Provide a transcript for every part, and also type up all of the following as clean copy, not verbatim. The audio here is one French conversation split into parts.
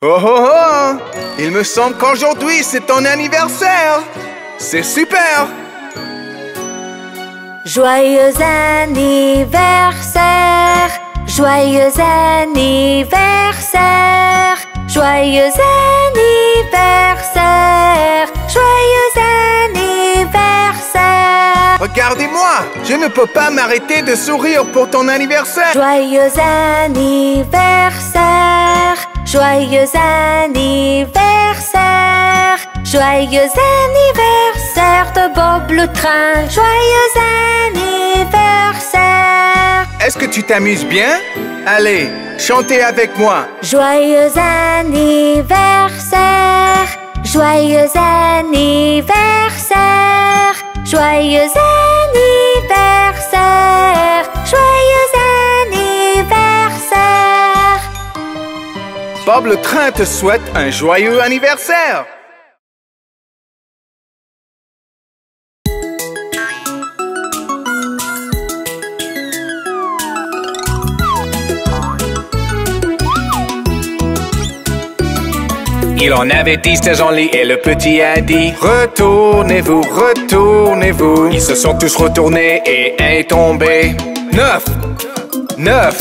Oh oh oh! Il me semble qu'aujourd'hui c'est ton anniversaire! C'est super! Joyeux anniversaire! Joyeux anniversaire! Joyeux anniversaire! Joyeux anniversaire! Regardez-moi! Je ne peux pas m'arrêter de sourire pour ton anniversaire! Joyeux anniversaire! Joyeux anniversaire! Joyeux anniversaire de Bob le train! Joyeux anniversaire! Est-ce que tu t'amuses bien? Allez, chantez avec moi! Joyeux anniversaire! Joyeux anniversaire! Joyeux anniversaire! Joyeux anniversaire! Bob le train te souhaite un joyeux anniversaire! Il en avait 10 dans son lit et le petit a dit: retournez-vous, retournez-vous. Ils se sont tous retournés et un est tombé. 9, 9.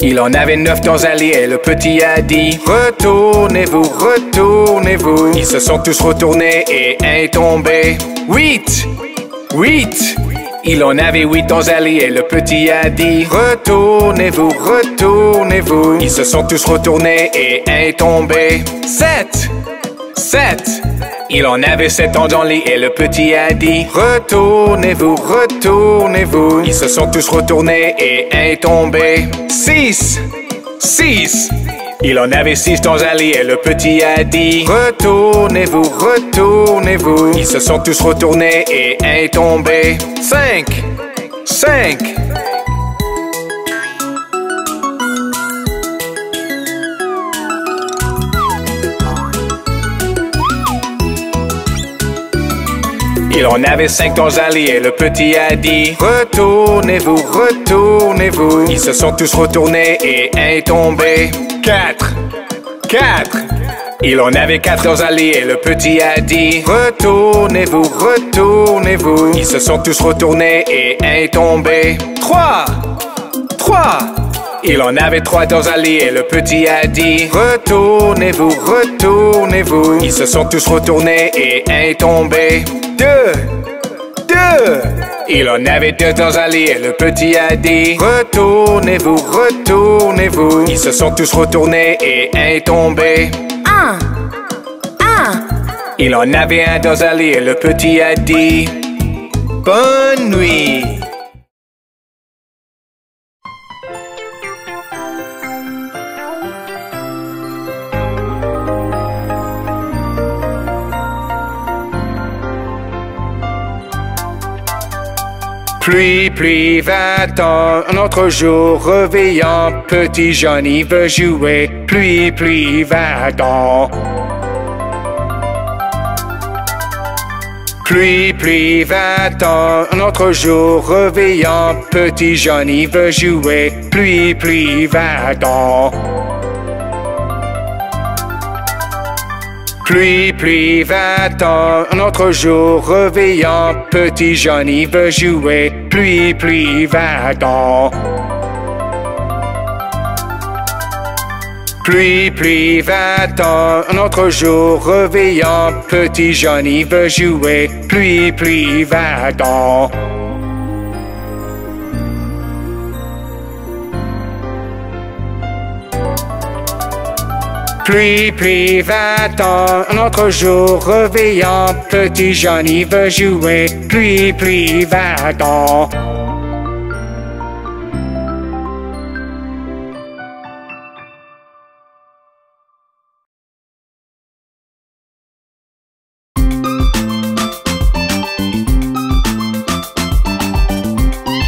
Il en avait 9 dans un lit et le petit a dit: retournez-vous, retournez-vous. Ils se sont tous retournés et un est tombé. 8, 8. Il en avait 8 dans un lit et le petit a dit: retournez-vous, retournez-vous. Ils se sont tous retournés et un est tombé. 7, 7. Il en avait 7 dans le lit et le petit a dit: retournez-vous, retournez-vous. Ils se sont tous retournés et un est tombé. 6, 6. Il en avait 6 dans un lit et le petit a dit: retournez-vous, retournez-vous. Ils se sont tous retournés et un est tombé. 5, 5. Il en avait 5 dans un lit et le petit a dit: retournez-vous, retournez-vous. Ils se sont tous retournés et un est tombé. 4, 4. Il en avait 4 dans un lit et le petit a dit: retournez-vous, retournez-vous. Ils se sont tous retournés et un est tombé. 3, 3. Il en avait 3 dans un lit et le petit a dit: retournez-vous, retournez-vous. Ils se sont tous retournés et un est tombé. 2, 2. Il en avait 2 dans un lit et le petit a dit: retournez-vous, retournez-vous. Ils se sont tous retournés et un est tombé. 1, 1. Il en avait 1 dans un lit et le petit a dit: bonne nuit. Pluie, pluie, va-t'en, un autre jour réveillant, petit Johnny veut jouer. Pluie, pluie, va-t'en. Pluie, pluie, va-t'en, un autre jour réveillant, petit Johnny veut jouer. Pluie, pluie, va-t'en. Pluie, pluie, va-t'en, un autre jour réveillant, petit Johnny veut jouer. Pluie, pluie, va-t'en. Pluie, pluie, va-t'en, un autre jour réveillant, petit Johnny veut jouer. Pluie, pluie, va-t'en. Pluie, pluie, va-t'en, un autre jour réveillant, petit Johnny veut jouer. Pluie, pluie, va-t'en.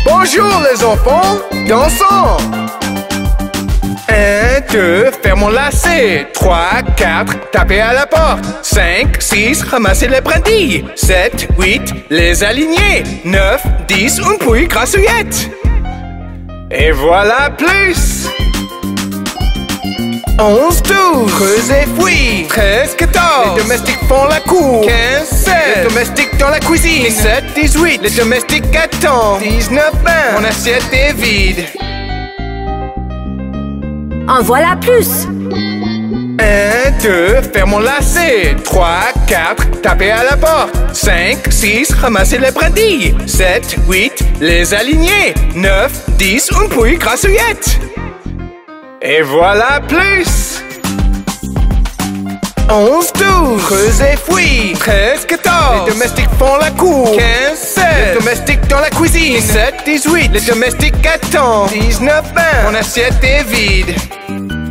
Bonjour les enfants! Dansons! 1, 2, faire mon lacet. 3, 4, taper à la porte. 5, 6, ramasser les brindilles. 7, 8, les aligner. 9, 10, une pouille grassouillette. Et voilà plus! 11, 12. Creusez, fouille. 13, 14. Les domestiques font la cour. 15, 16. Les domestiques dans la cuisine. 17, 18. Les domestiques attendent. 19, 20. Mon assiette est vide. En voilà plus. 1, 2, faire mon lacet. 3, 4, taper à la porte. 5, 6, ramasser les brindilles. 7, 8, les aligner. 9, 10, une pouille grassouillette. Et voilà plus. 11, 12. Creusez, fouille. 13, 14. Les domestiques font la cour. 15, 16. Les domestiques dans la cuisine. 17, 18. Les domestiques attendent. 19, 20. Mon assiette est vide.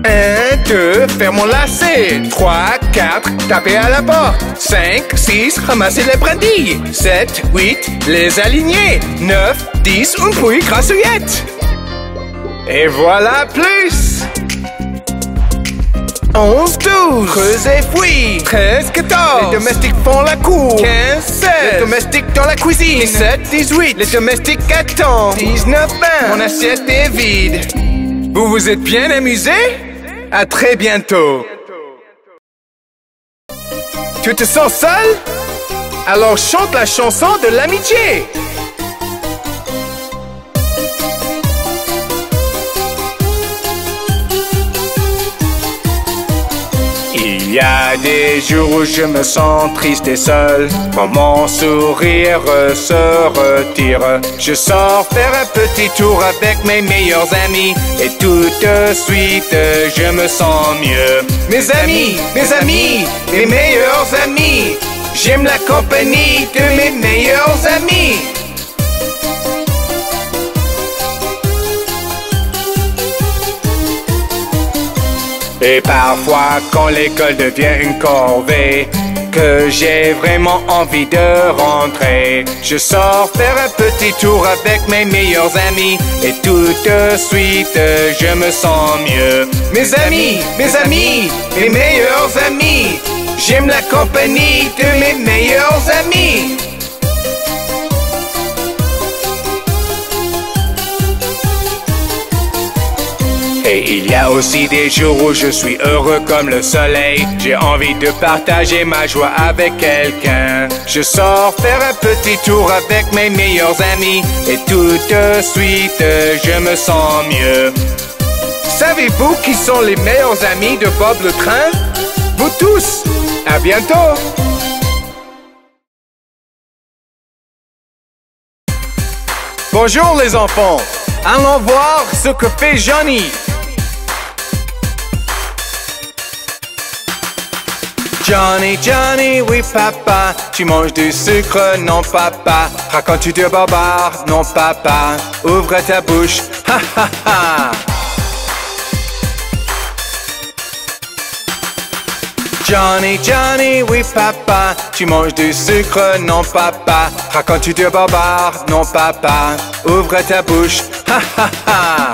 1, 2, faire mon lacet. 3, 4, taper à la porte. 5, 6, ramasser les brindilles. 7, 8, les aligner. 9, 10, une pouille grassouillette. Et voilà plus. 11, 12. Creusez, fouille. 13, 14. Les domestiques font la cour. 15, 16. Les domestiques dans la cuisine. 17, 18. Les domestiques attendent. 19, 20. Mon assiette est vide. Vous vous êtes bien amusés? À très bientôt. Tu te sens seul? Alors chante la chanson de l'amitié. Il y a des jours où je me sens triste et seul, quand mon sourire se retire. Je sors faire un petit tour avec mes meilleurs amis, et tout de suite je me sens mieux. Mes amis, mes meilleurs amis. J'aime la compagnie de mes meilleurs amis. Et parfois quand l'école devient une corvée, que j'ai vraiment envie de rentrer, je sors faire un petit tour avec mes meilleurs amis, et tout de suite je me sens mieux. Mes amis, mes meilleurs amis. J'aime la compagnie de mes meilleurs amis. Et il y a aussi des jours où je suis heureux comme le soleil. J'ai envie de partager ma joie avec quelqu'un. Je sors faire un petit tour avec mes meilleurs amis, et tout de suite je me sens mieux. Savez-vous qui sont les meilleurs amis de Bob le Train? Vous tous! À bientôt! Bonjour les enfants! Allons voir ce que fait Johnny. Johnny, Johnny, oui papa. Tu manges du sucre, non papa. Racontes-tu de barbares, non papa. Ouvre ta bouche, ha ha ha. Johnny, Johnny, oui papa. Tu manges du sucre, non papa. Racontes-tu de barbares, non papa. Ouvre ta bouche, ha ha ha.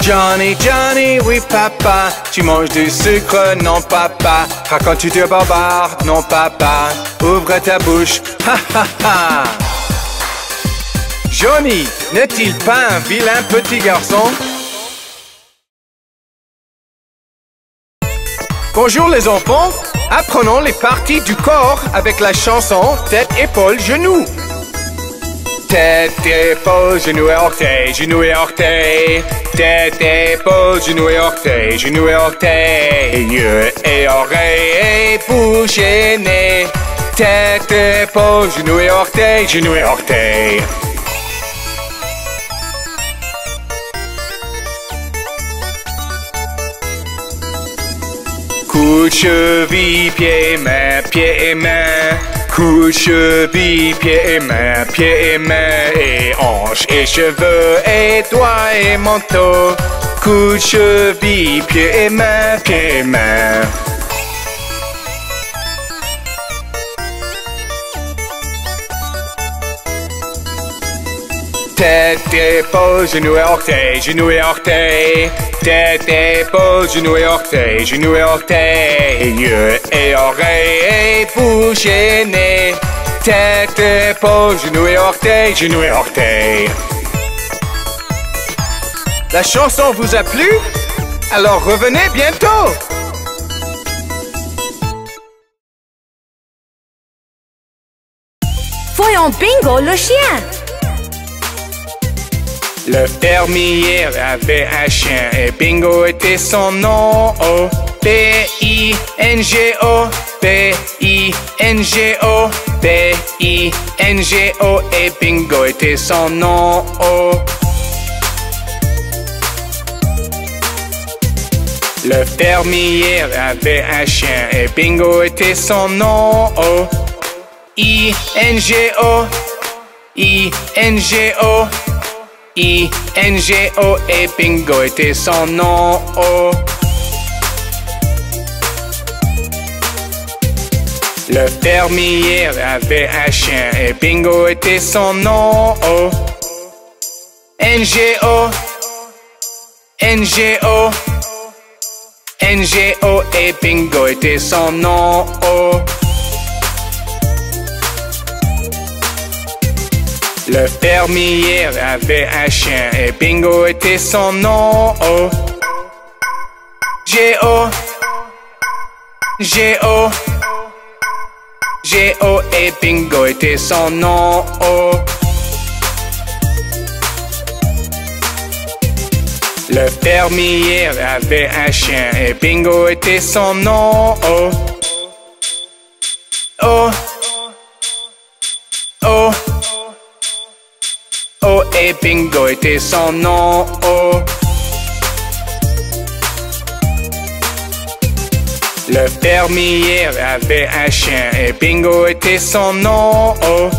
Johnny, Johnny, oui papa. Tu manges du sucre, non papa. Racontes-tu de barbares, non papa. Ouvre ta bouche, ha ha ha. Johnny, n'est-il pas un vilain petit garçon? Bonjour les enfants, apprenons les parties du corps avec la chanson tête, épaules, genoux. Tête, épaules, genoux et orteils, genoux et orteils. Tête, épaules, genoux et orteils, genoux et orteils. Yeux et oreilles et bouche et nez. Tête, épaules, genoux et orteils, genoux et orteils. Cou de cheville, pieds et mains. Cou de cheville, pieds et mains. Et hanches et cheveux et doigts et manteau. Cou de cheville, pieds et mains, pieds et mains. Tête, épaules, genoux et orteils, genoux et orteils. Tête, épaules, genoux et orteils, genoux et orteils. Yeux et oreilles et bouche et nez. Tête, épaule, genou et orteil, genou et orteil. La chanson vous a plu? Alors revenez bientôt! Voyons Bingo le chien. Le fermier avait un chien et Bingo était son nom. Oh, B-I-N-G-O, B-I-N-G-O, B-I-N-G-O et Bingo était son nom. Oh. Le fermier avait un chien et Bingo était son nom. Oh. I-N-G-O, I-N-G-O, I-N-G-O et Bingo était son nom. Oh. Le fermier avait un chien et Bingo était son nom. Oh. N-G-O, N-G-O, N-G-O et Bingo était son nom. Oh. Le fermier avait un chien et Bingo était son nom. Oh. G-O, G-O, G-O et Bingo était son nom. Oh. Le fermier avait un chien et Bingo était son nom. Oh. Oh. Oh. Oh et Bingo était son nom. Oh. Le fermier avait un chien et Bingo était son nom. Oh.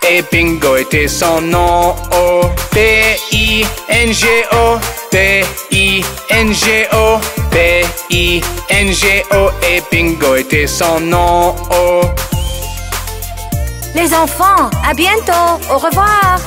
Et Bingo était son nom. Oh. B-I-N-G-O, B-I-N-G-O, B-I-N-G-O et Bingo était son nom. Oh. Les enfants, à bientôt. Au revoir.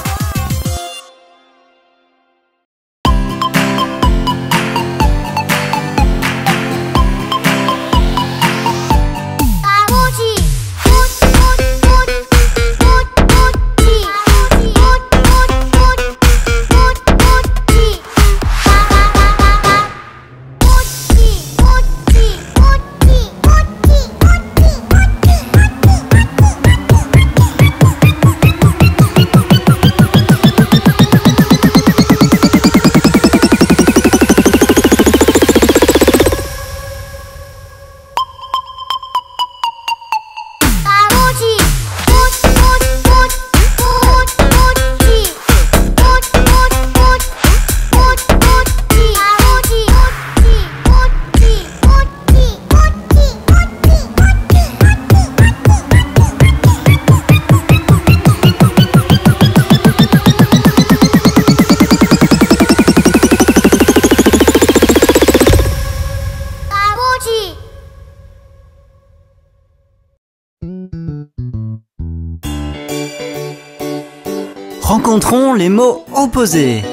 Rencontrons les mots opposés.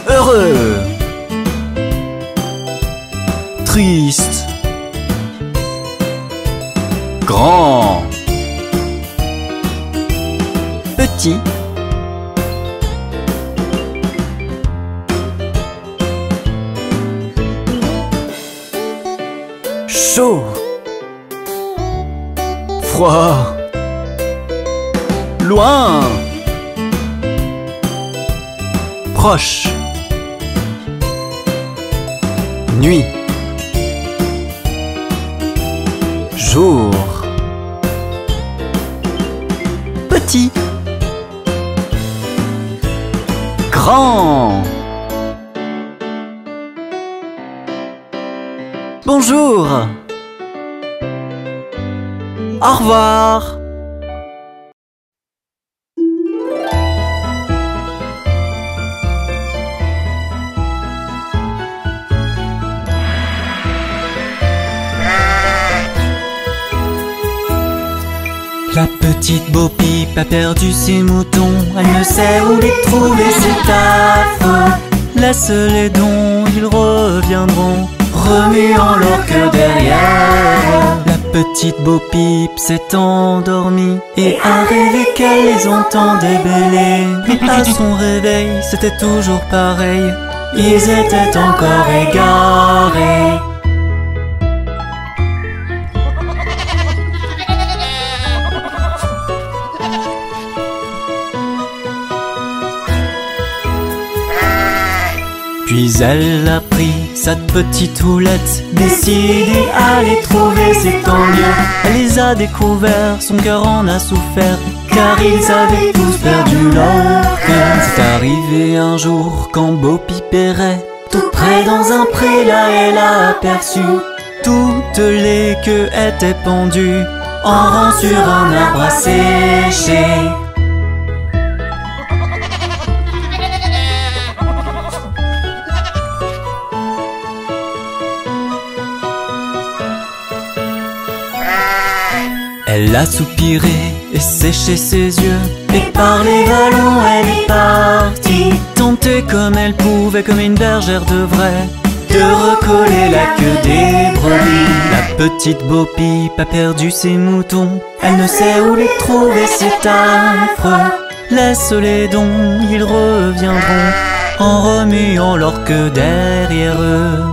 Heureux, triste, grand, petit, chaud, froid, loin, proche, nuit, jour, petit, grand. Bonjour. Au revoir. La petite Bo Peep a perdu ses moutons, elle ne sait où les trouver, c'est affreux. Laisse-les donc, ils reviendront, remuant leur queue derrière. La petite Bo Peep s'est endormie et a rêvé qu'elle les entendait bêler. Mais à son réveil, c'était toujours pareil, ils étaient encore égarés. Puis elle a pris sa petite houlette, décidée à les trouver, c'est tant mieux. Elle les a découverts, son cœur en a souffert, car ils avaient tous perdu leur cœur. C'est arrivé un jour quand Bo Peep errait tout près dans un pré, là elle a aperçu toutes les queues étaient pendues en rang sur un arbre à sécher. Elle a soupiré et séché ses yeux, et par les vallons elle est partie, tenter comme elle pouvait, comme une bergère devrait, de recoller la queue des brebis. La petite Bo Peep a perdu ses moutons, elle ne sait où les trouver, c'est affreux. Laisse-les donc, ils reviendront, en remuant leur queue derrière eux.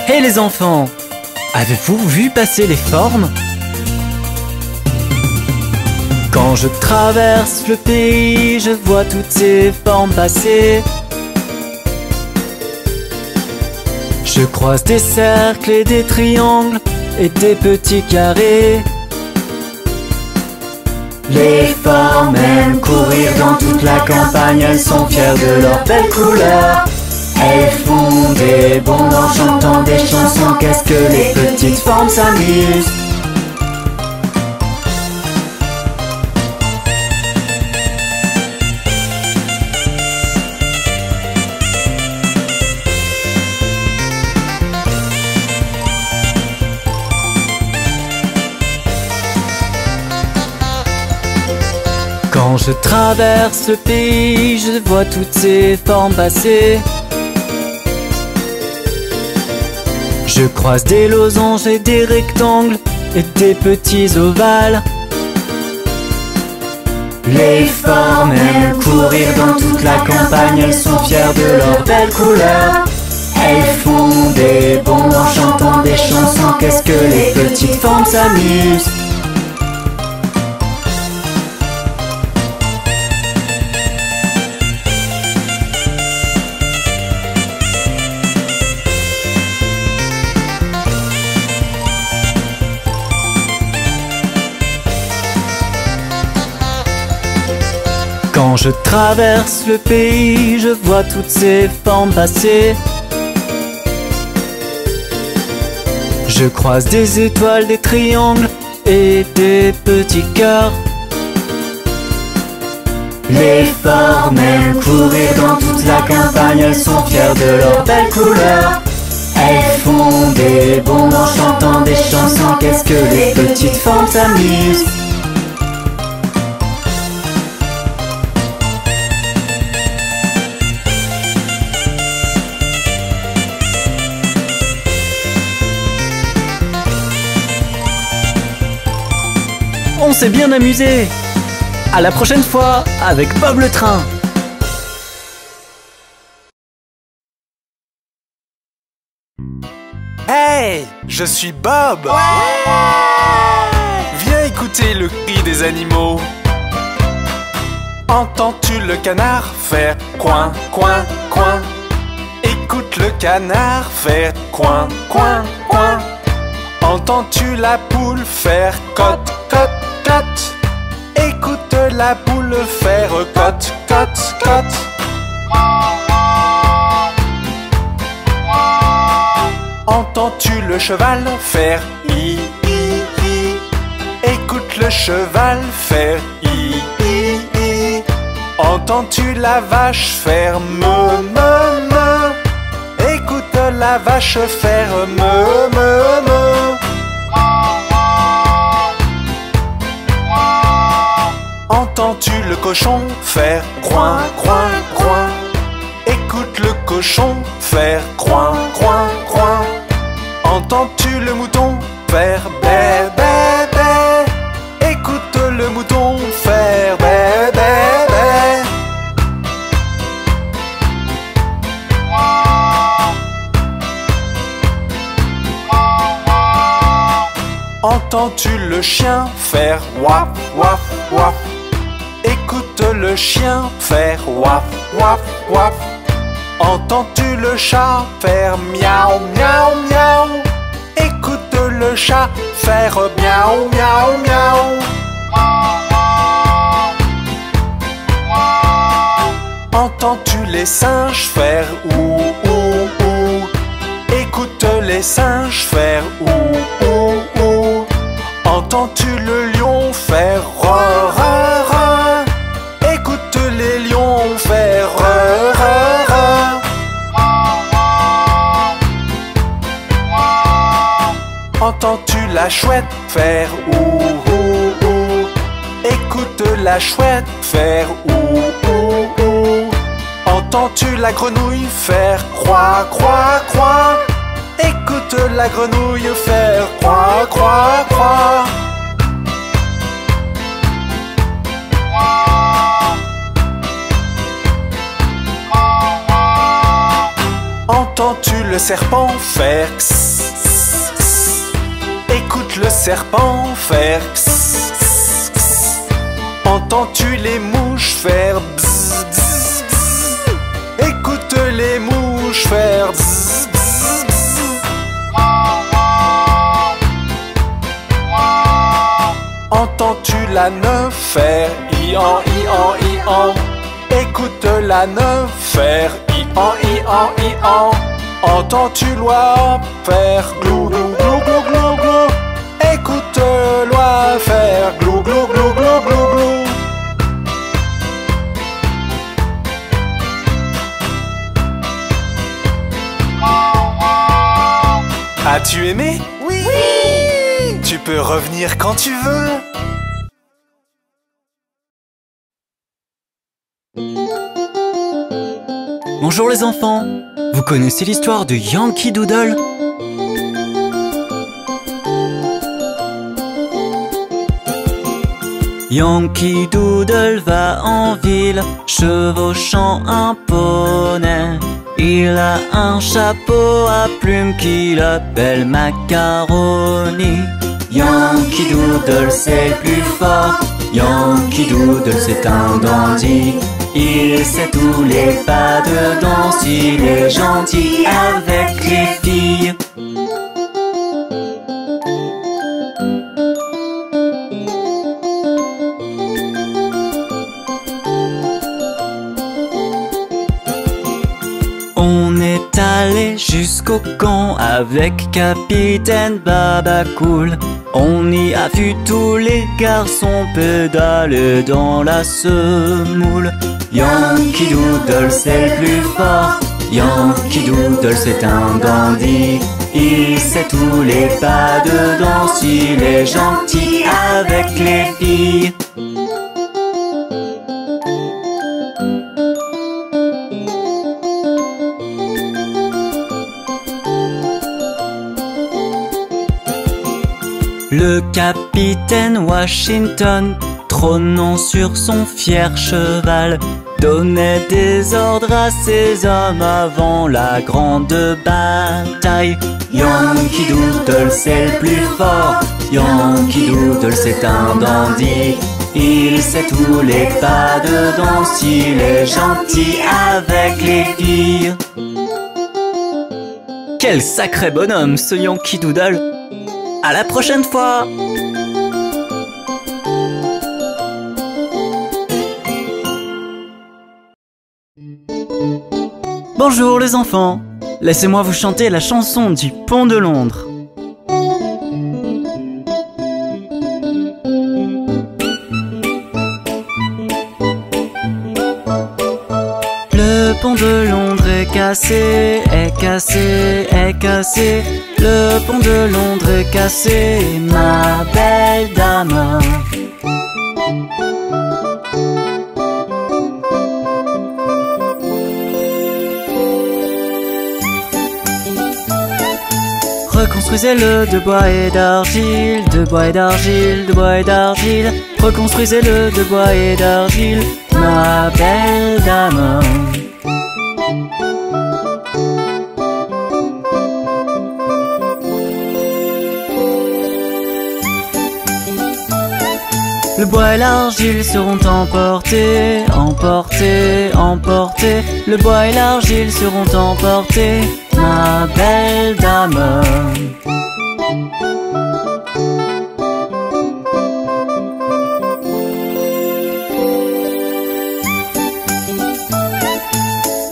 Hé les enfants, avez-vous vu passer les formes? Quand je traverse le pays, je vois toutes ces formes passer. Je croise des cercles et des triangles et des petits carrés. Les formes aiment courir dans toute la campagne, elles sont fières de leurs belles couleurs. Elles font des bonds en chantant des chansons, qu'est-ce que les petites formes s'amusent. Quand je traverse le pays, je vois toutes ces formes passer. Je croise des losanges et des rectangles et des petits ovales. Les formes aiment courir dans toute la campagne, elles sont fières de leurs belles couleurs. Elles font des bonds en chantant des chansons, qu'est-ce que les petites formes s'amusent. Quand je traverse le pays, je vois toutes ces formes passer. Je croise des étoiles, des triangles et des petits cœurs. Les formes aiment courir dans toute la campagne, elles sont fières de leurs belles couleurs. Elles font des bonds en chantant des chansons, qu'est-ce que les petites formes s'amusent. On s'est bien amusé. À la prochaine fois avec Bob le train. Hey, je suis Bob. Ouais. Viens écouter le cri des animaux. Entends-tu le canard faire coin, coin, coin? Écoute le canard faire coin, coin, coin. Entends-tu la poule faire cote, cote, cote? Écoute la poule faire cote, cote, cote. Entends-tu le cheval faire i, i, i? Écoute le cheval faire i, i, i. Entends-tu la vache faire me, me, me? Écoute la vache faire me, me, me. Entends-tu le cochon faire croin, croin, croin? Écoute le cochon faire croin, croin, croin. Entends-tu le mouton faire bé, bé, bé? Écoute le mouton faire bé, bé, bé. Entends-tu le chien faire waf, waf, waf? Écoute le chien faire waf, waf, waf. Entends-tu le chat faire miaou, miaou, miaou? Écoute le chat faire miaou, miaou, miaou. Entends-tu les singes faire ou, ou, ou? Écoute les singes faire ou, ou, ou. Entends-tu le lion faire re, re, re? Écoute les lions faire re, re, re. Entends-tu la chouette faire ou, ou, ou? Écoute la chouette faire ou, ou, ou. Entends-tu la grenouille faire croix, croix, croix? Écoute la grenouille faire croix, croix, croix. Entends-tu le serpent faire ks, ks, ks? Écoute le serpent faire ks, ks, ks. Entends-tu les mouches faire bzz, bzz, bzz? Écoute les mouches faire bzz, bzz, bzz. Entends-tu la neuf faire i-an, i-an, i-an? Écoute la neuf faire i-an, i-an, i-an. Entends-tu l'oie faire glou, glou, glou, glou, glou, glou? Écoute l'oie faire glou, glou, glou, glou, glou, glou. As-tu aimé? Oui! Tu peux revenir quand tu veux. Bonjour les enfants, vous connaissez l'histoire de Yankee Doodle? Yankee Doodle va en ville, chevauchant un poney. Il a un chapeau à plumes qu'il appelle Macaroni. Yankee Doodle c'est le plus fort, Yankee Doodle c'est un dandy. Il sait tous les pas de danse, il est gentil avec les filles. On est allé jusqu'au camp avec Capitaine Babacool. On y a vu tous les garçons pédaler dans la semoule. Yankee Doodle c'est le plus fort, Yankee Doodle c'est un dandy. Il sait tous les pas de danse, il est gentil avec les filles. Le capitaine Washington, trônant sur son fier cheval, donnait des ordres à ses hommes avant la grande bataille. Yankee Doodle c'est le plus fort, Yankee Doodle c'est un dandy. Il sait tous les pas de danse, il est gentil avec les filles. Quel sacré bonhomme ce Yankee Doodle! À la prochaine fois! Bonjour les enfants! Laissez-moi vous chanter la chanson du Pont de Londres. pont de Londres est cassé, est cassé, est cassé. Le pont de Londres est cassé, ma belle dame. Reconstruisez-le de bois et d'argile, de bois et d'argile, de bois et d'argile. Reconstruisez-le de bois et d'argile, ma belle dame. Le bois et l'argile seront emportés, emportés, emportés. Le bois et l'argile seront emportés, ma belle dame.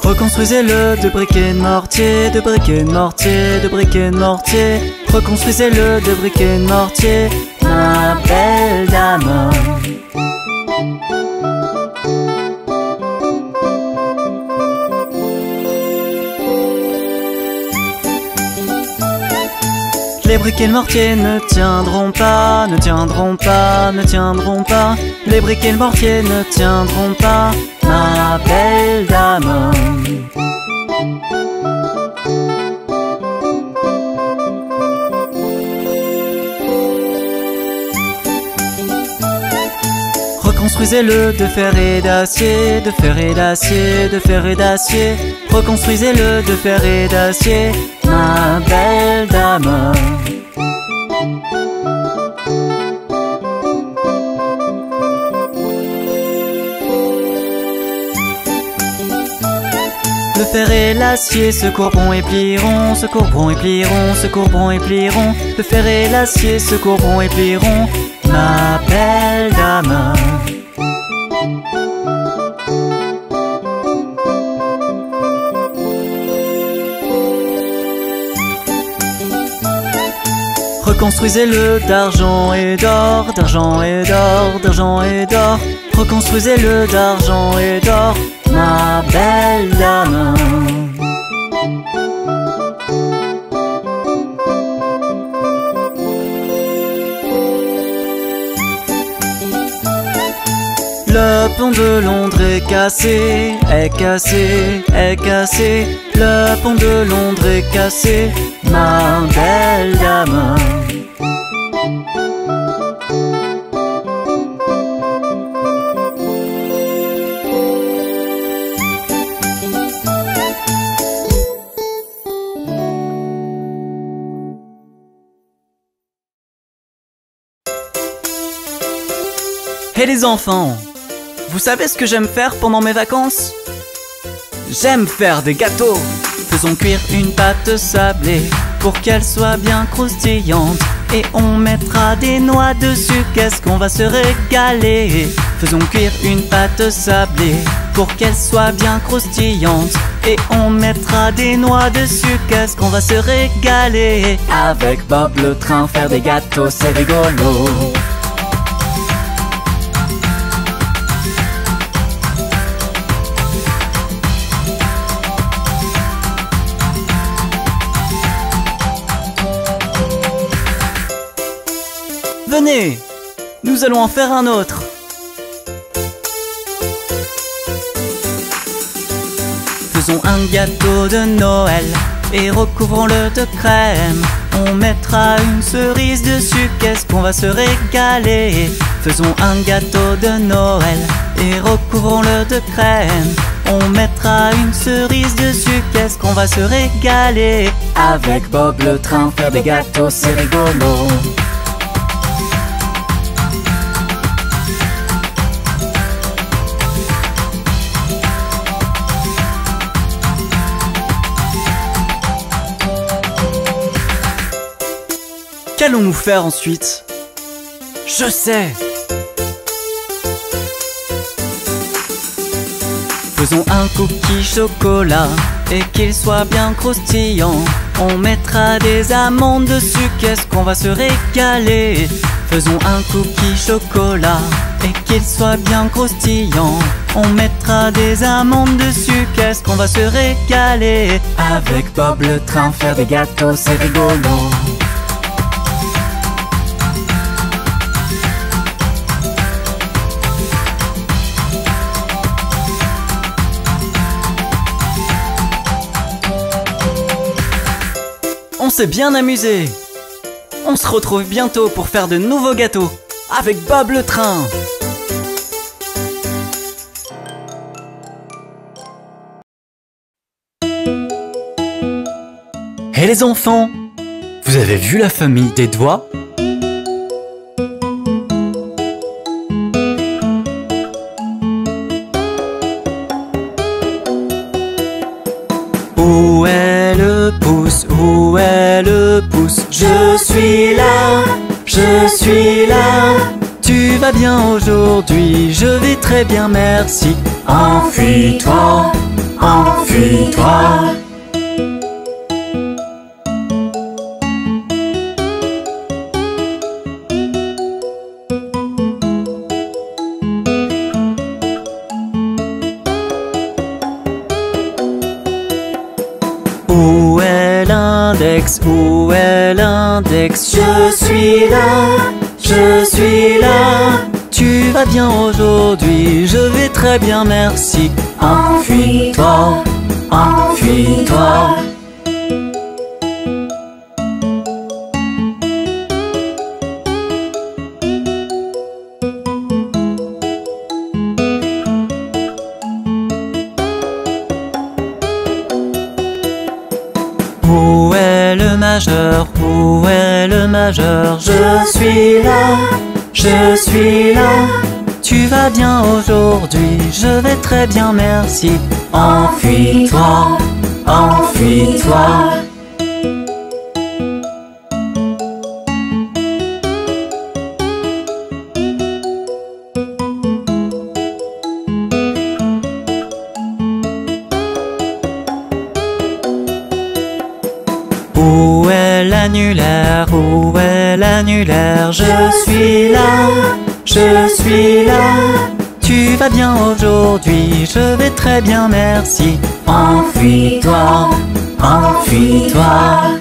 Reconstruisez-le de briquets de mortier, de briquets de mortier, de briquets de mortier. Reconstruisez-le de briquets de mortier, ma belle dame. Les briquets de mortier ne tiendront pas, ne tiendront pas, ne tiendront pas. Les briquets de mortier ne tiendront pas, ma belle dame. Reconstruisez-le de fer et d'acier, de fer et d'acier, de fer et d'acier. Reconstruisez-le de fer et d'acier, ma belle dame. Le fer et l'acier se courberont et plieront, se courberont et plieront, se courberont et plieront. Le fer et l'acier se courberont et plieront, ma belle dame. Reconstruisez-le d'argent et d'or, d'argent et d'or, d'argent et d'or. Reconstruisez-le d'argent et d'or, ma belle dame. Le pont de Londres est cassé, est cassé, est cassé. Le pont de Londres est cassé, ma belle dame. Hé les enfants, vous savez ce que j'aime faire pendant mes vacances? J'aime faire des gâteaux. Faisons cuire une pâte sablée pour qu'elle soit bien croustillante. Et on mettra des noix dessus, qu'est-ce qu'on va se régaler. Faisons cuire une pâte sablée pour qu'elle soit bien croustillante. Et on mettra des noix dessus, qu'est-ce qu'on va se régaler. Avec Bob le train, faire des gâteaux, c'est rigolo. Venez, nous allons en faire un autre. Faisons un gâteau de Noël et recouvrons-le de crème. On mettra une cerise dessus, qu'est-ce qu'on va se régaler. Faisons un gâteau de Noël et recouvrons-le de crème. On mettra une cerise dessus, qu'est-ce qu'on va se régaler. Avec Bob le train, faire des gâteaux, c'est rigolo. Qu'allons-nous faire ensuite? Je sais! Faisons un cookie chocolat et qu'il soit bien croustillant. On mettra des amandes dessus, qu'est-ce qu'on va se régaler. Faisons un cookie chocolat et qu'il soit bien croustillant. On mettra des amandes dessus, qu'est-ce qu'on va se régaler. Avec Bob le train, faire des gâteaux, c'est rigolo. On s'est bien amusé. On se retrouve bientôt pour faire de nouveaux gâteaux avec Bob le train. Hé les enfants, vous avez vu la famille des doigts? Où est le pouce? Où est le pouce? Je suis là, je suis là. Tu vas bien aujourd'hui? Je vais très bien, merci. Enfuis-toi, enfuis-toi. Où est l'index? Où est l'index? Je suis là, je suis là. Tu vas bien aujourd'hui? Je vais très bien, merci. Enfuis-toi, enfuis-toi. Où est le majeur? Où est le majeur? Je suis là, je suis là. Tu vas bien aujourd'hui? Je vais très bien, merci. Enfuis-toi, enfuis-toi. Où est l'annulaire? Où est l'annulaire? Je suis là, je suis là. Tu vas bien aujourd'hui? Je vais très bien, merci. Enfuis-toi, enfuis-toi.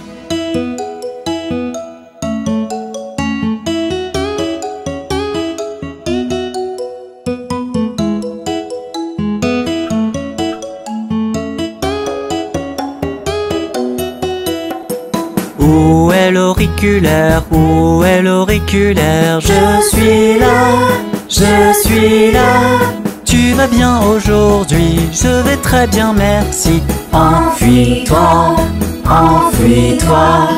Où est l'auriculaire? Où est l'auriculaire? Je suis là, je suis là. Tu vas bien aujourd'hui? Je vais très bien, merci. Enfuis-toi, enfuis-toi.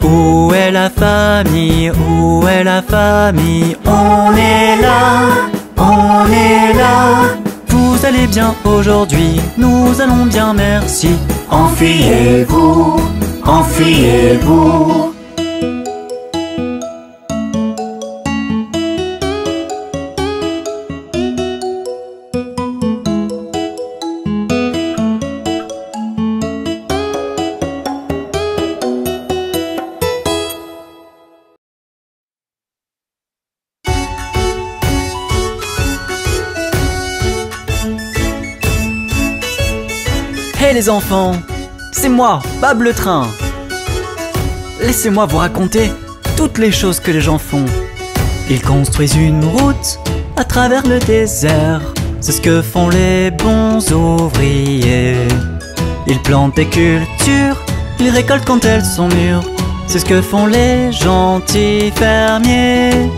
Où est la famille? Où est la famille? On est là, on est là. Vous allez bien aujourd'hui? Nous allons bien, merci. Enfuyez-vous, enfuyez-vous. Hey les enfants, c'est moi, Bob le train. Laissez-moi vous raconter toutes les choses que les gens font. Ils construisent une route à travers le désert. C'est ce que font les bons ouvriers. Ils plantent des cultures, ils récoltent quand elles sont mûres. C'est ce que font les gentils fermiers.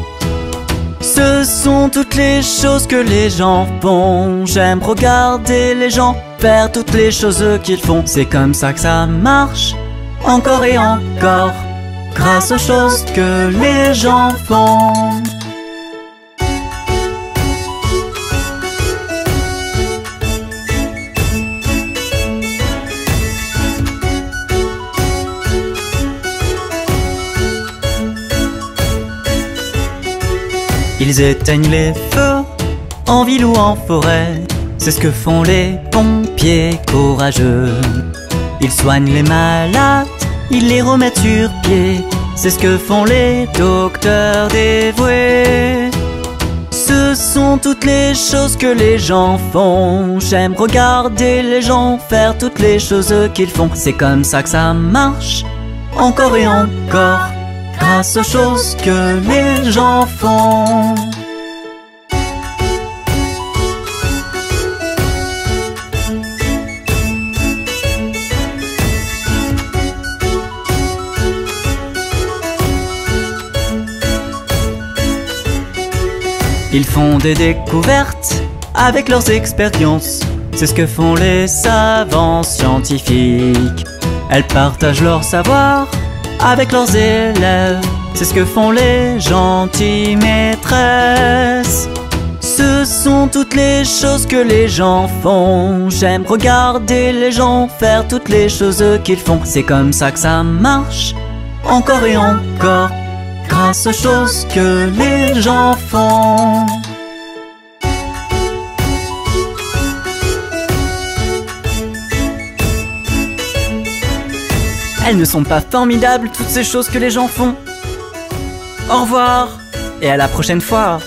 Ce sont toutes les choses que les gens font. J'aime regarder les gens faire toutes les choses qu'ils font. C'est comme ça que ça marche, encore et encore, grâce aux choses que les gens font. Ils éteignent les feux, en ville ou en forêt. C'est ce que font les pompiers courageux. Ils soignent les malades, ils les remettent sur pied. C'est ce que font les docteurs dévoués. Ce sont toutes les choses que les gens font. J'aime regarder les gens faire toutes les choses qu'ils font. C'est comme ça que ça marche, encore et encore, grâce aux choses que les gens font. Ils font des découvertes avec leurs expériences. C'est ce que font les savants scientifiques. Elles partagent leur savoir avec leurs élèves. C'est ce que font les gentilles maîtresses. Ce sont toutes les choses que les gens font. J'aime regarder les gens faire toutes les choses qu'ils font. C'est comme ça que ça marche, encore et encore, grâce aux choses que les gens font. Elles ne sont pas formidables, toutes ces choses que les gens font? Au revoir et à la prochaine fois.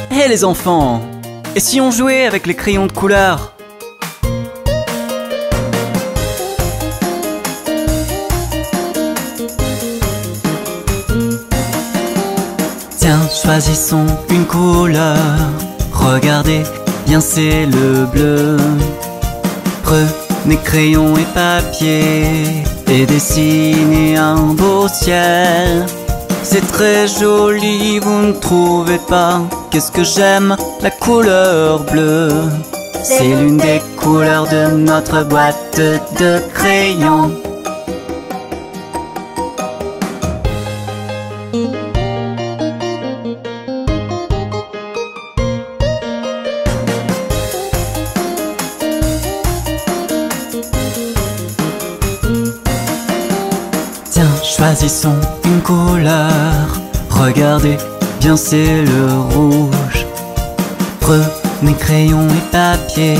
Hé les enfants, et si on jouait avec les crayons de couleur? Tiens, choisissons une couleur. Regardez, bien c'est le bleu. Prenez crayon et papier et dessinez un beau ciel. C'est très joli, vous ne trouvez pas? Qu'est-ce que j'aime la couleur bleue. C'est l'une des couleurs de notre boîte de crayons. Tiens, choisissons une couleur. Regardez, bien c'est le rouge. Prenez crayon et papier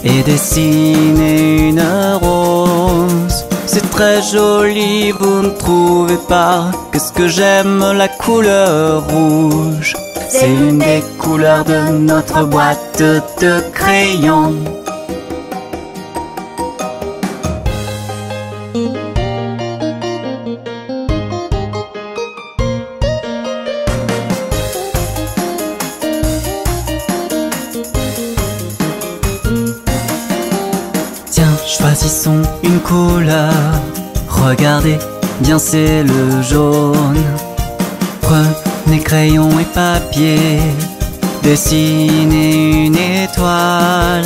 et dessinez une rose. C'est très joli, vous ne trouvez pas? Qu'est-ce que j'aime la couleur rouge. C'est l'une des couleurs de notre boîte de crayons. Choisissons une couleur. Regardez, bien c'est le jaune. Prenez crayon et papier, dessinez une étoile.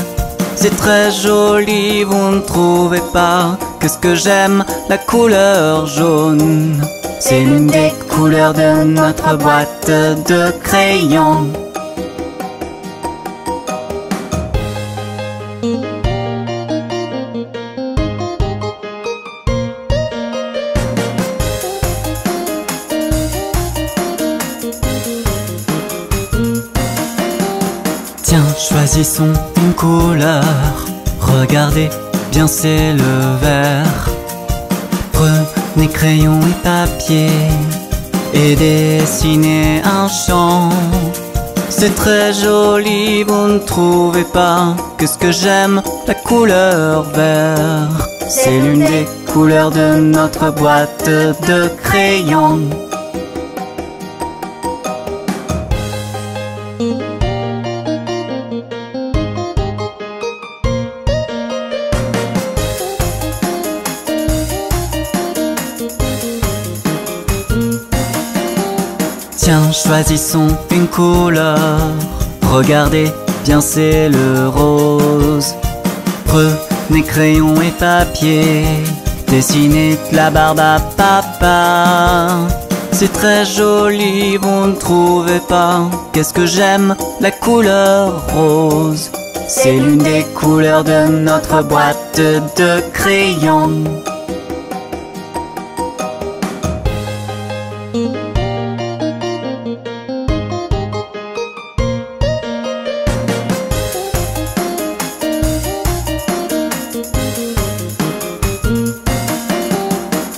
C'est très joli, vous ne trouvez pas? Qu'est-ce que j'aime la couleur jaune. C'est l'une des couleurs de notre boîte de crayons. Choisissons une couleur. Regardez, bien c'est le vert. Prenez crayon et papier et dessinez un champ. C'est très joli, vous ne trouvez pas? Qu'est-ce que j'aime la couleur vert. C'est l'une des couleurs de notre boîte de crayons. Tiens, choisissons une couleur. Regardez, bien c'est le rose. Prenez crayon et papier, dessinez de la barbe à papa. C'est très joli, vous ne trouvez pas? Qu'est-ce que j'aime la couleur rose. C'est l'une des couleurs de notre boîte de crayons.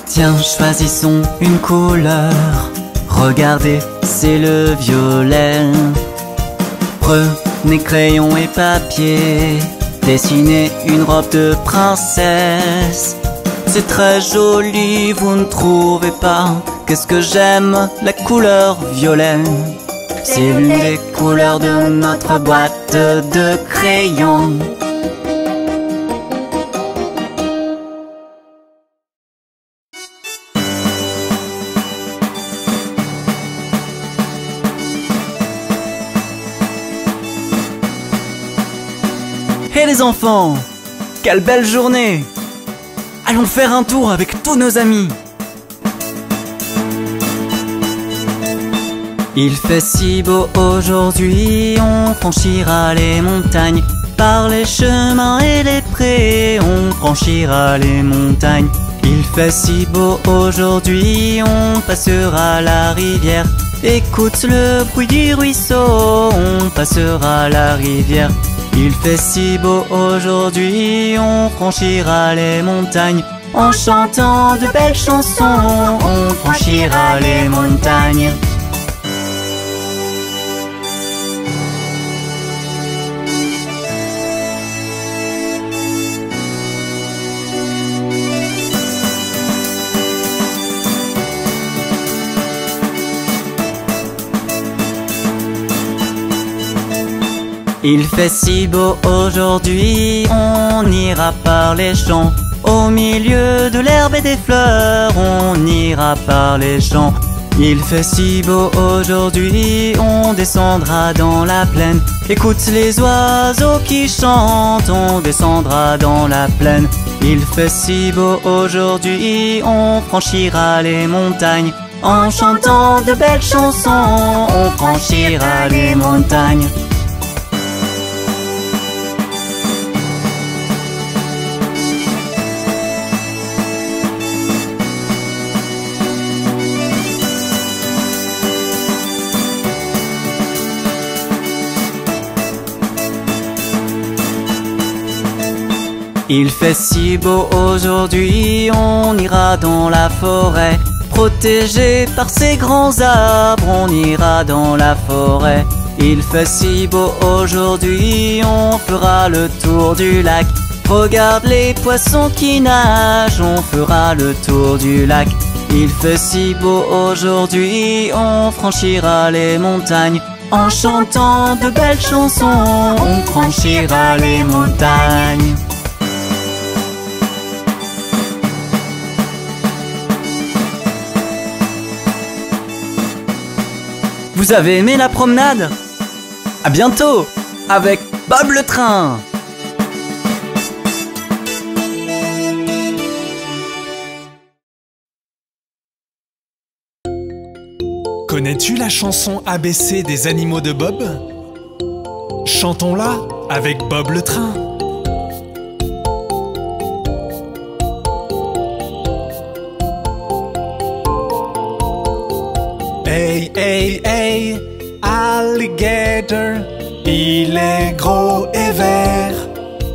Tiens, choisissons une couleur. Regardez, c'est le violet. Prenez crayon et papier, dessinez une robe de princesse. C'est très joli, vous ne trouvez pas? Qu'est-ce que j'aime la couleur violet. C'est l'une des couleurs de notre boîte de crayons. Hé les enfants, quelle belle journée! Allons faire un tour avec tous nos amis. Il fait si beau aujourd'hui, on franchira les montagnes. Par les chemins et les prés, on franchira les montagnes. Il fait si beau aujourd'hui, on passera la rivière. Écoute le bruit du ruisseau, on passera la rivière. Il fait si beau aujourd'hui, on franchira les montagnes. En chantant de belles chansons, on franchira les montagnes. Il fait si beau aujourd'hui, on ira par les champs. Au milieu de l'herbe et des fleurs, on ira par les champs. Il fait si beau aujourd'hui, on descendra dans la plaine. Écoute les oiseaux qui chantent, on descendra dans la plaine. Il fait si beau aujourd'hui, on franchira les montagnes. En chantant de belles chansons, on franchira les montagnes. Il fait si beau aujourd'hui, on ira dans la forêt. Protégé par ces grands arbres, on ira dans la forêt. Il fait si beau aujourd'hui, on fera le tour du lac. Regarde les poissons qui nagent, on fera le tour du lac. Il fait si beau aujourd'hui, on franchira les montagnes. En chantant de belles chansons, on franchira les montagnes. Vous avez aimé la promenade? À bientôt avec Bob le train. Connais-tu la chanson ABC des animaux de Bob? Chantons-la avec Bob le train. Hey, hey, hey, alligator, il est gros et vert.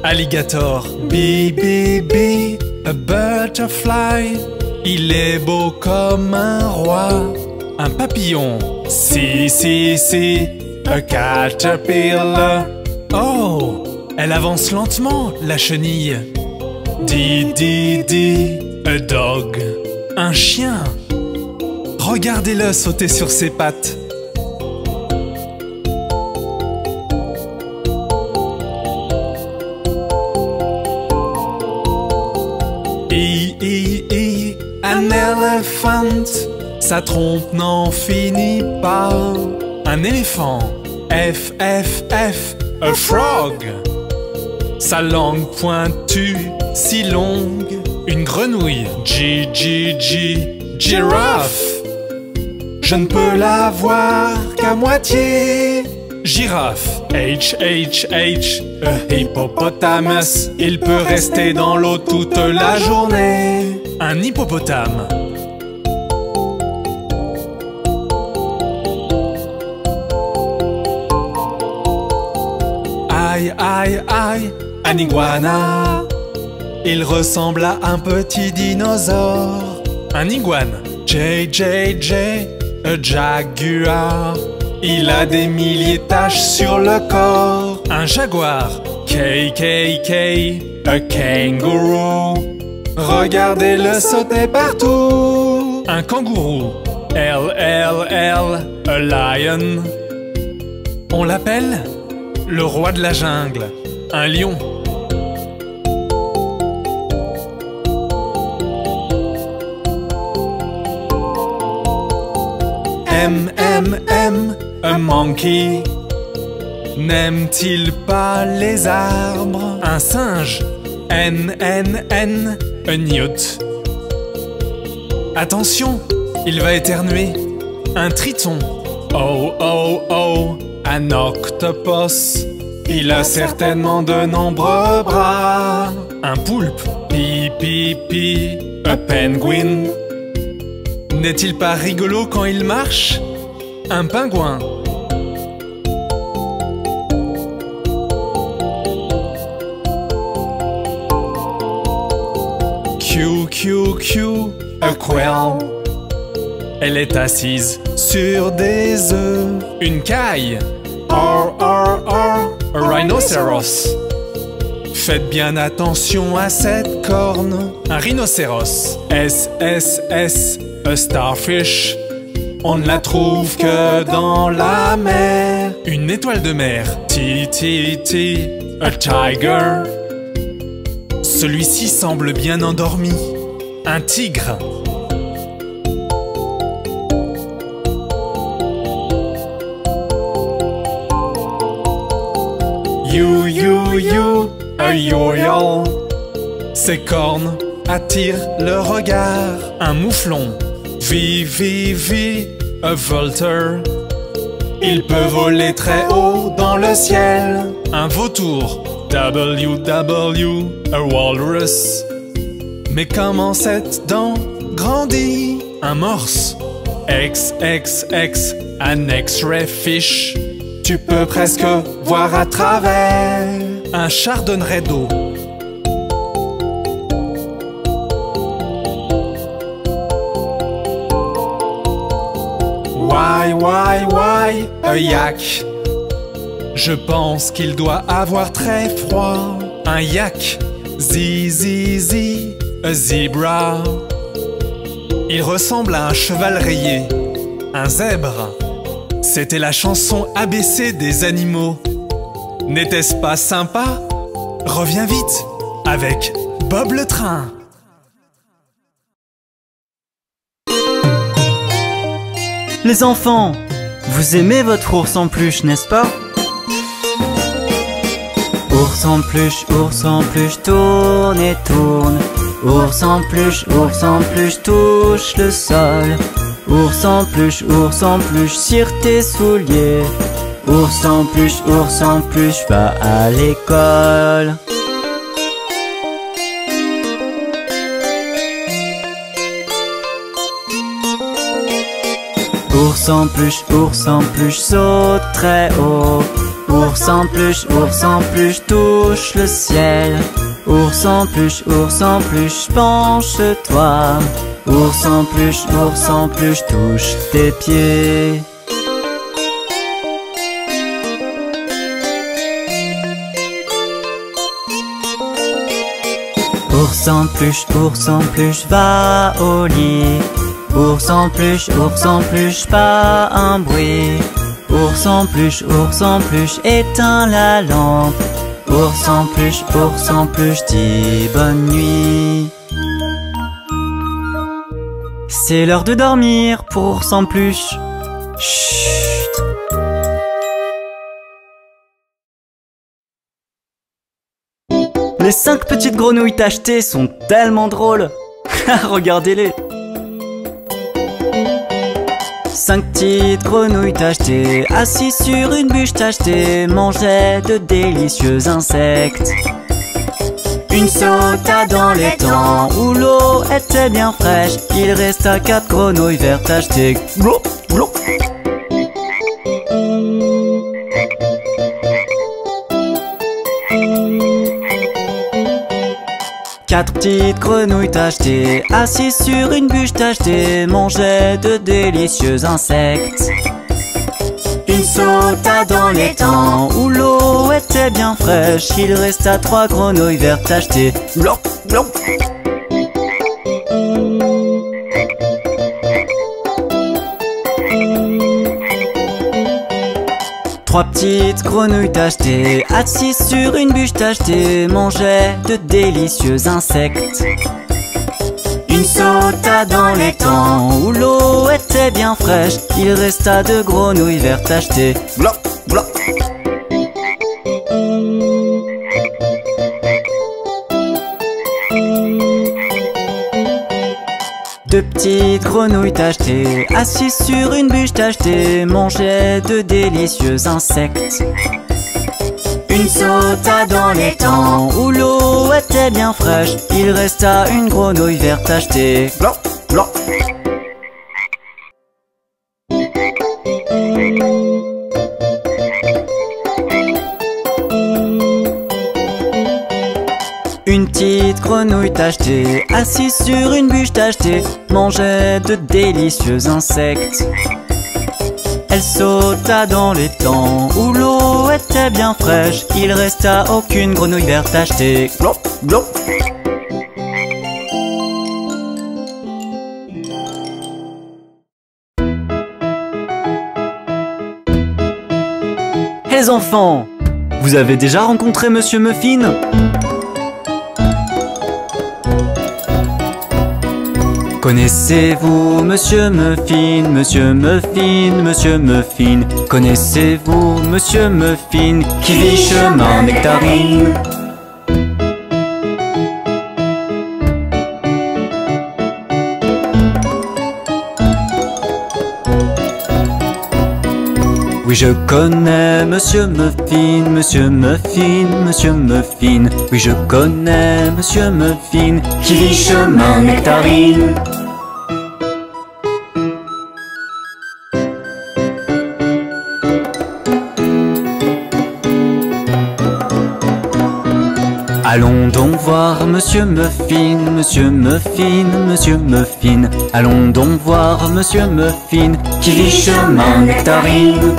Alligator, bi, bi, bi, a butterfly, il est beau comme un roi. Un papillon, si, si, si, a caterpillar. Oh, elle avance lentement, la chenille. Di, di, di, a dog, un chien. Regardez-le sauter sur ses pattes. Un éléphant, sa trompe n'en finit pas. Un éléphant, F, F, F, a frog. Sa langue pointue, si longue. Une grenouille, G, G, G, giraffe. Je ne peux la voir qu'à moitié. Girafe, H, hippopotamus. Il peut rester dans l'eau toute la journée. Un hippopotame. Aïe, un iguana. Il ressemble à un petit dinosaure. Un iguane, J, un jaguar. Il a des milliers de taches sur le corps. Un jaguar, K, un kangourou. Regardez-le sauter partout. Un kangourou, L, a lion. On l'appelle le roi de la jungle. Un lion. M, a monkey. N'aime-t-il pas les arbres? Un singe, N, a newt. Attention, il va éternuer. Un triton, O, un octopus. Il a certainement de nombreux bras. Un poulpe, P, a penguin. N'est-il pas rigolo quand il marche? Un pingouin. Q, a quail. Elle est assise sur des œufs. Une caille, R, a rhinoceros. Faites bien attention à cette corne. Un rhinocéros, S, a starfish. On ne la trouve que dans la mer. Une étoile de mer, T, a tiger. Celui-ci semble bien endormi. Un tigre. U, a yo-yo. Ses cornes attirent le regard. Un mouflon, V, a vulture. Il peut voler très haut dans le ciel. Un vautour, W, a walrus. Mais comment cette dent grandit? Un morse, X, an X-ray fish. Tu peux presque voir à travers. Un chardonneret d'eau. Y, a yak. Je pense qu'il doit avoir très froid. Un yak, Z, a zebra. Il ressemble à un cheval rayé. Un zèbre. C'était la chanson ABC des animaux. N'était-ce pas sympa? Reviens vite avec Bob le train. Les enfants, vous aimez votre ours en peluche, n'est-ce pas? Ours en peluche, tourne et tourne. Ours en peluche, touche le sol. Ours en peluche, cire tes souliers. Ours en peluche, va à l'école. Ours en peluche, saute très haut. Ours en peluche, touche le ciel. Ours en peluche, penche-toi. Ours en peluche, touche tes pieds. Ours en peluche, va au lit. Ours en peluche, pas un bruit. Ours en peluche, éteins la lampe. Ours en peluche, dis bonne nuit. C'est l'heure de dormir pour ours en peluche. Chut. Les 5 petites grenouilles tachetées sont tellement drôles. Regardez-les. 5 petites grenouilles tachetées, assises sur une bûche tachetée, mangeaient de délicieux insectes. Une sauta dans l'étang où l'eau était bien fraîche. Il resta 4 grenouilles vertes tachetées. Glou, glou. Quatre petites grenouilles tachetées, assises sur une bûche tachetée, mangeaient de délicieux insectes. Une sauta dans l'étang où l'eau était bien fraîche. Il resta 3 grenouilles vertes tachetées. Glou, glou. Trois petites grenouilles tachetées, assises sur une bûche tachetée, mangeaient de délicieux insectes. Une sauta dans l'étang où l'eau était bien fraîche. Il resta 2 grenouilles vertes tachetées. Glou, glou. Deux petites grenouilles tachetées, assises sur une bûche tachetée, mangeaient de délicieux insectes. Une sauta dans l'étang où l'eau était bien fraîche. Il resta une grenouille verte tachetée. Glou, glou. Une petite grenouille tachetée, assise sur une bûche tachetée, mangeait de délicieux insectes. Elle sauta dans l'étang où l'eau était bien fraîche. Il resta aucune grenouille verte tachetée. Glou, glou. Les enfants, vous avez déjà rencontré Monsieur Muffin? Connaissez-vous Monsieur Muffin, Monsieur Muffin, Monsieur Muffin? Connaissez-vous Monsieur Muffin qui vit chemin Nectarine? Oui, je connais Monsieur Muffin, Monsieur Muffin, Monsieur Muffin. Oui, je connais Monsieur Muffin qui vit chemin Nectarine. Allons donc voir Monsieur Muffin, Monsieur Muffin, Monsieur Muffin. Allons donc voir Monsieur Muffin qui vit chemin Nectarine.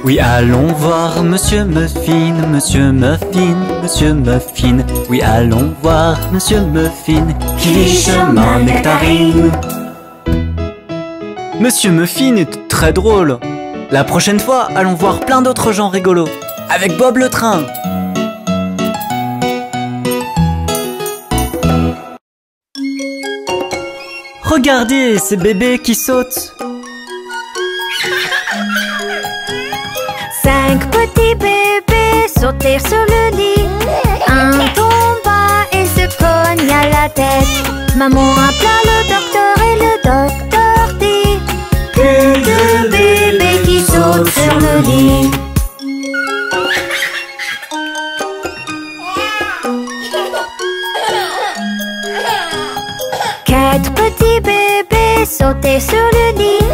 Oui, allons voir Monsieur Muffin, Monsieur Muffin, Monsieur Muffin. Oui, allons voir Monsieur Muffin qui vit chemin Nectarine. Monsieur Muffin est très drôle. La prochaine fois, allons voir plein d'autres gens rigolos. Avec Bob le train. Regardez ces bébés qui sautent. 5 petits bébés sautèrent sur le lit. Un tomba et se cogna la tête. Maman appela le docteur et le docteur dit: plus de bébés qui sautent sur le lit. Quatre petits bébés sautaient sur le lit.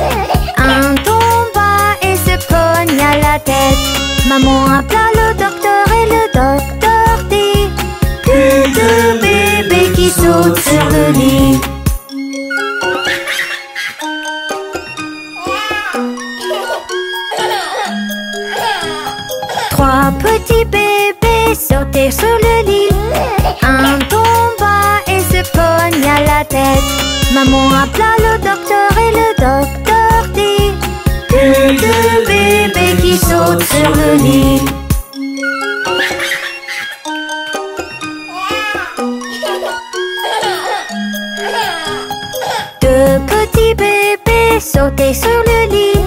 Un tomba et se cogna la tête. Maman appela le docteur et le docteur dit: plus de bébés qui sautent sur le lit. Trois petits bébés sautaient sur le lit. Un tomba et se cogna la tête. Maman appela le docteur et le docteur dit: plus de bébés qui sautent sur le lit. Deux petits bébés sautaient sur le lit.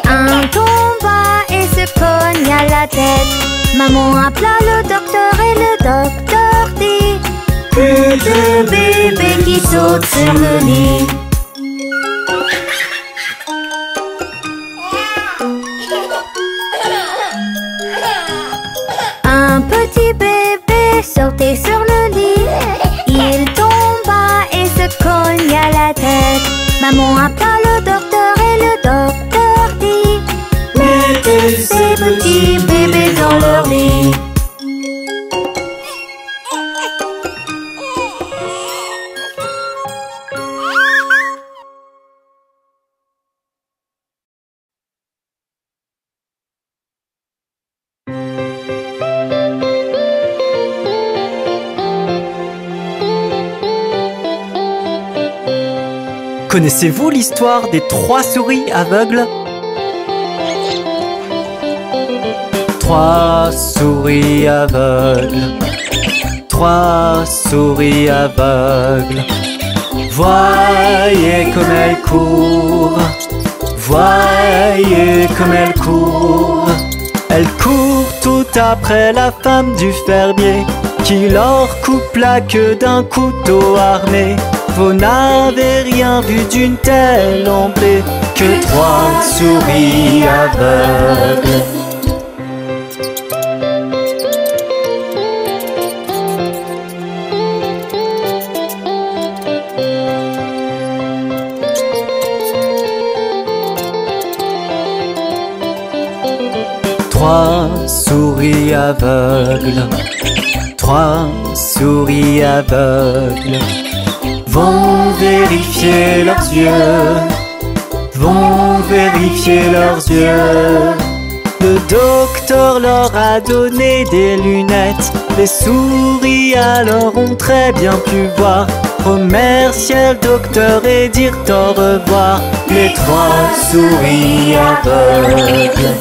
Un tomba et se cogna à la tête. Maman appela le docteur et le docteur dit: plus de bébés qui sautent sur le lit. Un petit bébé sautait sur le lit. Il tomba et se cogna la tête. Maman appela le docteur et le docteur dit: mettez ces petits bébés dans leur lit. Connaissez-vous l'histoire des 3 souris aveugles? 3 souris aveugles, 3 souris aveugles. Voyez comme elles courent, voyez comme elles courent. Elles courent tout après la femme du fermier qui leur coupe la queue d'un couteau armé. Vous n'avez rien vu d'une telle emblée que 3 souris aveugles. Trois souris aveugles, 3 souris aveugles vont vérifier leurs yeux, vont vérifier leurs yeux. Le docteur leur a donné des lunettes. Les souris alors ont très bien pu voir. Remercier le docteur et dire au revoir. Les 3 souris aveugles.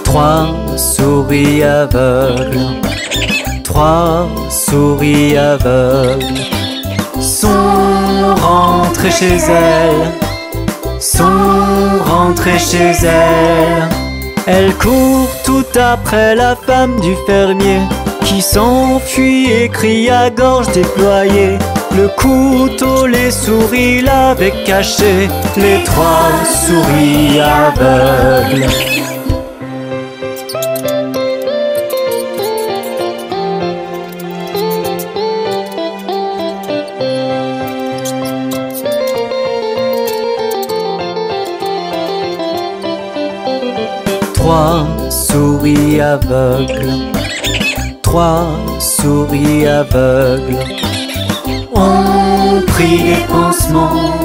3 souris aveugles, 3 souris aveugles sont rentrées chez elles, sont rentrées chez elles. Elles courent tout après la femme du fermier qui s'enfuit et crie à gorge déployée. Le couteau, les souris l'avaient caché, les 3 souris aveugles. Trois souris aveugles, 3 souris aveugles ont pris des pansements,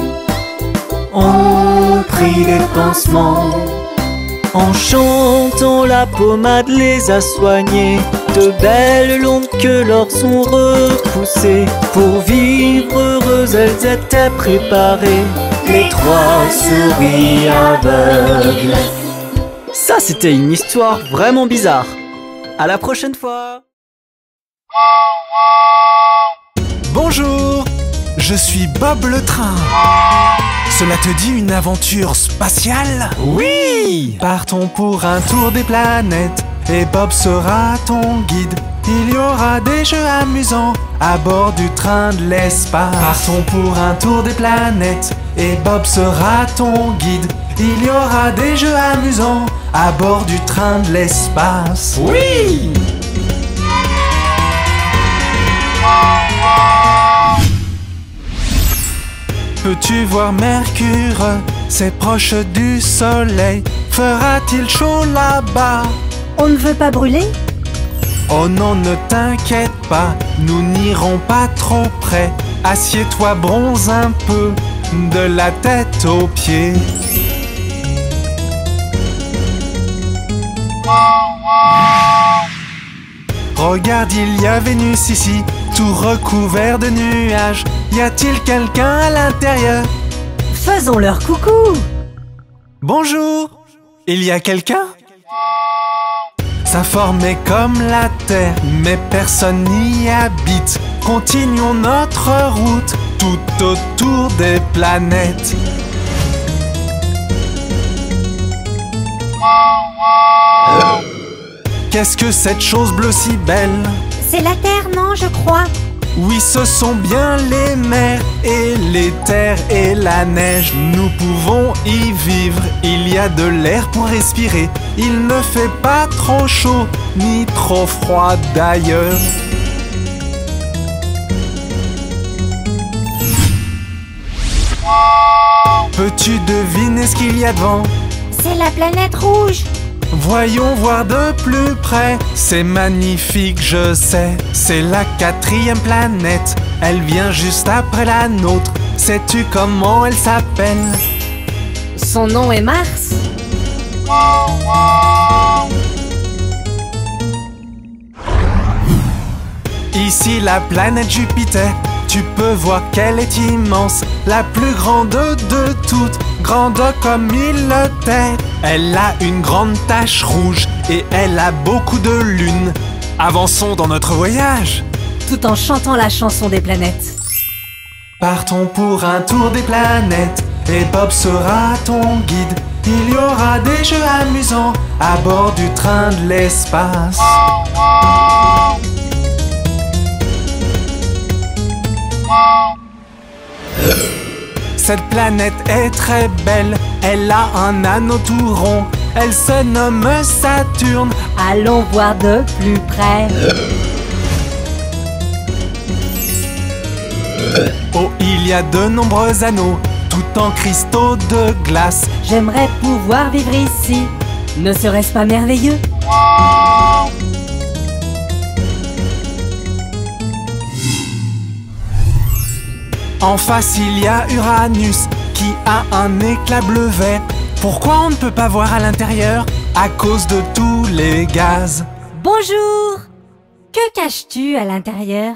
ont pris des pansements. En chantant, la pommade les a soignées. De belles longues queues leur sont repoussées. Pour vivre heureuses, elles étaient préparées, les 3 souris aveugles. Ça, c'était une histoire vraiment bizarre. À la prochaine fois. Bonjour, je suis Bob le train. Cela te dit une aventure spatiale? Oui! Partons pour un tour des planètes et Bob sera ton guide. Il y aura des jeux amusants à bord du train de l'espace. Partons pour un tour des planètes et Bob sera ton guide. Il y aura des jeux amusants à bord du train de l'espace. Oui! Peux-tu voir Mercure? C'est proche du soleil. Fera-t-il chaud là-bas? On ne veut pas brûler? Oh non, ne t'inquiète pas, nous n'irons pas trop près. Assieds-toi, bronze un peu, de la tête aux pieds. Regarde, il y a Vénus ici, tout recouvert de nuages. Y a-t-il quelqu'un à l'intérieur? Faisons leur coucou! Bonjour, il y a quelqu'un? sa forme est comme la Terre, mais personne n'y habite. Continuons notre route tout autour des planètes. Qu'est-ce que cette chose bleue si belle? C'est la terre, non, je crois. Oui, ce sont bien les mers et les terres et la neige. Nous pouvons y vivre, il y a de l'air pour respirer. Il ne fait pas trop chaud ni trop froid d'ailleurs. Peux-tu deviner ce qu'il y a devant? C'est la planète rouge. Voyons voir de plus près. C'est magnifique, je sais. C'est la 4e planète. Elle vient juste après la nôtre. Sais-tu comment elle s'appelle? Son nom est Mars. Ici la planète Jupiter. Tu peux voir qu'elle est immense, la plus grande de toutes, grande comme île Terre. Elle a une grande tache rouge et elle a beaucoup de lunes. Avançons dans notre voyage, Tout en chantant la chanson des planètes. partons pour un tour des planètes et Bob sera ton guide. Il y aura des jeux amusants à bord du train de l'espace. Cette planète est très belle, elle a un anneau tout rond. Elle se nomme Saturne. Allons voir de plus près. Oh, il y a de nombreux anneaux, tout en cristaux de glace. J'aimerais pouvoir vivre ici. Ne serait-ce pas merveilleux? En face, il y a Uranus, qui a un éclat bleu-vert. Pourquoi on ne peut pas voir à l'intérieur? À cause de tous les gaz. Bonjour! Que caches-tu à l'intérieur?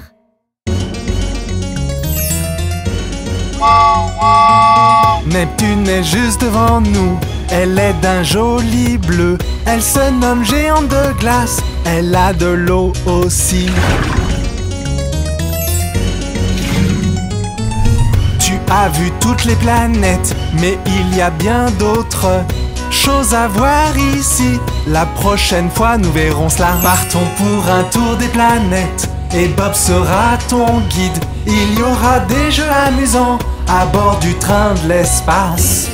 Neptune est juste devant nous. Elle est d'un joli bleu. Elle se nomme géante de glace. Elle a de l'eau aussi. Tu as vu toutes les planètes, mais il y a bien d'autres choses à voir ici. La prochaine fois, nous verrons cela. Partons pour un tour des planètes et Bob sera ton guide. Il y aura des jeux amusants à bord du train de l'espace.